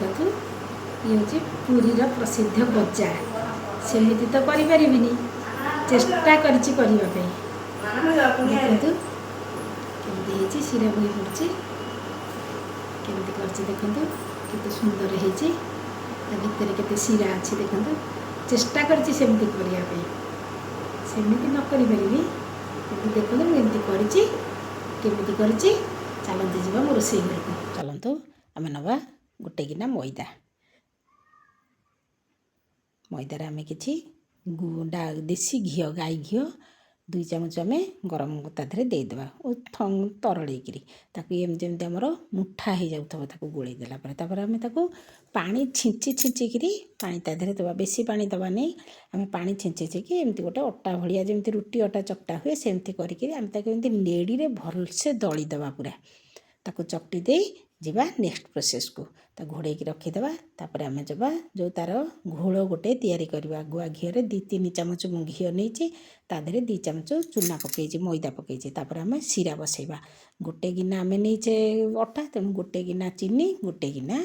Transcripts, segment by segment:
देखो ये हूँ पुरीर प्रसिद्ध गजा सेमती तो करें चेष्टा करनी देखो केमती शिरा बही पड़ी केमती कर देखो केते सुंदर होती भितर केते शिरा अच्छी देखो चेष्टा करमती करने सेमती न करी देखो मुझे करमती कर चलते जावा मो रोसे घर को चलतु आम नवा गोटे गिना मैदा मैदार आम कि देसी घी गाई घी 2 चामच आम गरम तादेह देदेबा तरल एमती आमर मुठा हो जाऊ गोल देलापर आम पानी छिंची छिंचिकी पानी तादेह दबा बेसी पानी दबा नहीं आम पानी छिंची एमती गोटे अटा भाया जमी रुटी अटा चकटा हुए सेमती करके नेड़ी भलसे दलीदबा पूरा ताको चकटी दे जीवा नेक्स्ट प्रोसेस को घोड़े की रखीदे तापर आम जब जो तार घोल गोटे तैयारी करवा गुआ घी 2-3 चामच मु घी नहीं तादेह 2 चामच चूना पकई मैदा पकई तापर आम शिरा बसैबा गोटे गिना आम नहींचे अटा तेणु गोटे गिना चीनी गोटे गिना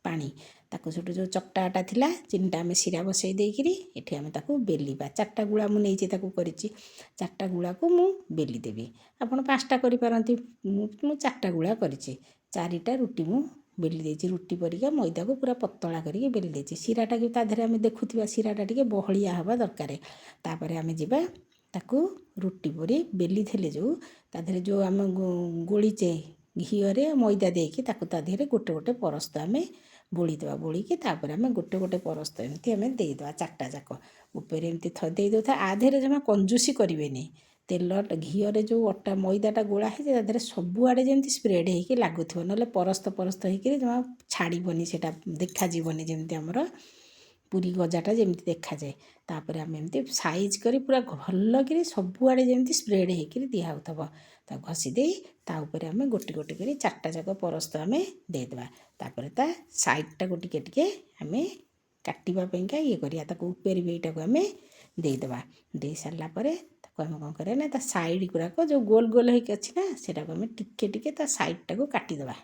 पानी ताको छोटो जो चकटा आटा थिला चीनीटा आम शिरा बसई देकरी एठी आम ताको बेलिबा 4टा गुळा मु नहींचे ताको करिछि 4टा गुळा को मु बेली देबी आपण 5टा करि पारंती मु 4टा गुळा करिछि 4टा रुटी मु बेली देछि रुटी परिका मैदा को पूरा पतला करके बेली देछि शिराटा कि तादेह आम देखुथिबा शिराटा टिके बहलिया हवा दरकार तापर आम जिबा ताको रुटी परी बेली थेले जो तादेह जो आम गोलीचे घीरे मैदा देकी ताको तादेह गोटे गोटे परस्त आम बोलीदेवा बोलिकी तापर आम गोटे गोटे परस्त एमती आम देदेवा 4टा जाक ऊपर एमती दे दौथा आधेरे जमा कंजूसी करें तेल घीरे जो अटा मैदाटा गोला है तादेह सबुआड़े जमी स्प्रेड होकर लगुथ ना परस्त परस्त होकर जमा छाड़बनी से देखाजनी जमी आमर पूरी गजाटा जमी देखा जाए तापर आम एमती साइज कर पूरा भल कि सबुआड़े जमी स्प्रेड होकर दिहब घसी दे तापर आम गोटे गोटे कर 4टा जाक परस्त आम देदेवा तापर ता साइडटा को टिके आम काटापा ये करिया उपर भी यटा को आम देदेवा दे सारापर आम कौन करें ना साइड गुड़ाक जो गोल गोल होकर अच्छी ना सेटा आम टिके टिके ता साइडटा को काटिदेवा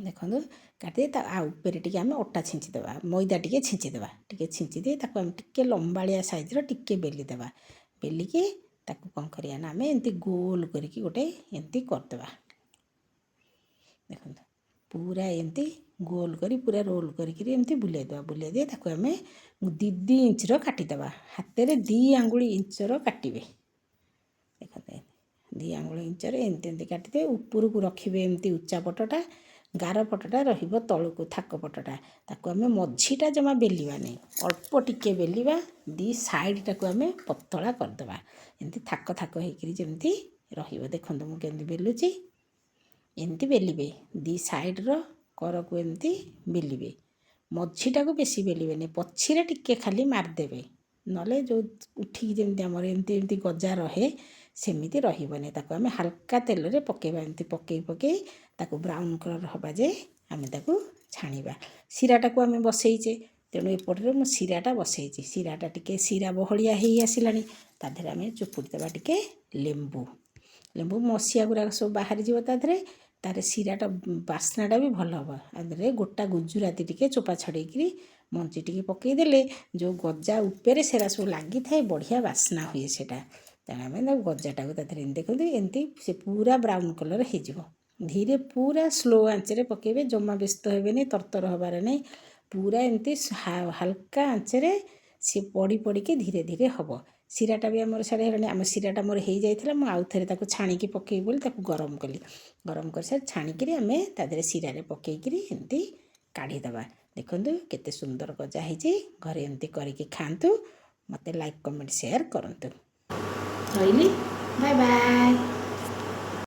देखो काटे ऊपर टे आम अटा छिंचीदेवा मैदा टे छिंचीदेवा टे छिंचीदे आम टे लंबाड़िया साइज्र टे बेलीदेवा बेलिकी ताको कौन करिया ना आम एमती गोल करके गोटे एमती करदेवा देखो पूरा एमती गोल करी पूरा रोल करके एमती बुलाई दे ताको आम 2 इंचर काटिदेवा हाथ में 2 आंगुल इंचर काटिबे देखो 2 आंगुल इंचर एमती एमती काटिदे ऊपर को रखिए एमती उच्चा पटटा गार पटटा रहिबो तळको थाक पटटा ताको आम मझीटा जमा बेलिबा नहीं अल्प टिके बेलिबा 2 साइडटा को आम पतला करदेबा एमती थाक थाक होकर जमी रहिबो देखो मु केमती बेलुची एमती बेलिबे 2 साइड्र कर को एमती बेलिबे मझीटा को बेसी बेलिबे नहीं पछिरे टिके खाली मारदेबे नले जो उठी जमी आमर एमती एमती गजा रहे सेमिति रहिबने ताको आम हल्का तेल रे पकेबा एमती पकई पकई ताको ब्राउन कलर हबा जे आम ताको छाणीबा शिराटा को आम बसईचे तेणु एपटे मु शिराटा बसईची शिराटा टिके शिरा बहलिया हो आसलानी तादेह आम चुपुड़ी देवा टिके लेंबू लेंबू मसीहा गुड़ाक सब बाहरी जीव तादेह तार शिराटा बास्नाटा भी भल हम आदे गोटा गुजुराती टिके चोपा छड़ेकी मंची टिके पकईदेले जो गजा उपरे सेरा सब लगी थाए बढ़िया बास्ना हुए सेटा तेणु आम गजाटा को तादेह देखते एमती से पूरा ब्राउन कलर हो धीरे पूरा स्लो आंचरे पकेबे जमा व्यस्त हेबेनी तरतर हबार नहीं पूरा एमती हल्का आंचरे सी पड़ी पड़ी के धीरे धीरे हम शिराटा भी आमर साड़े है आम शिराटा मोर हो जाता मुझे आउ थे छाणिकी पकई बोली गरम कली गरम कर सार छाणिकी आम तादेह शिरा पकईकरी एमती काढ़ीदबा देखु केते सुंदर गजा होती घरे एमती करके खातु मते लाइक कमेंट शेयर करंतु रही बाय बाय।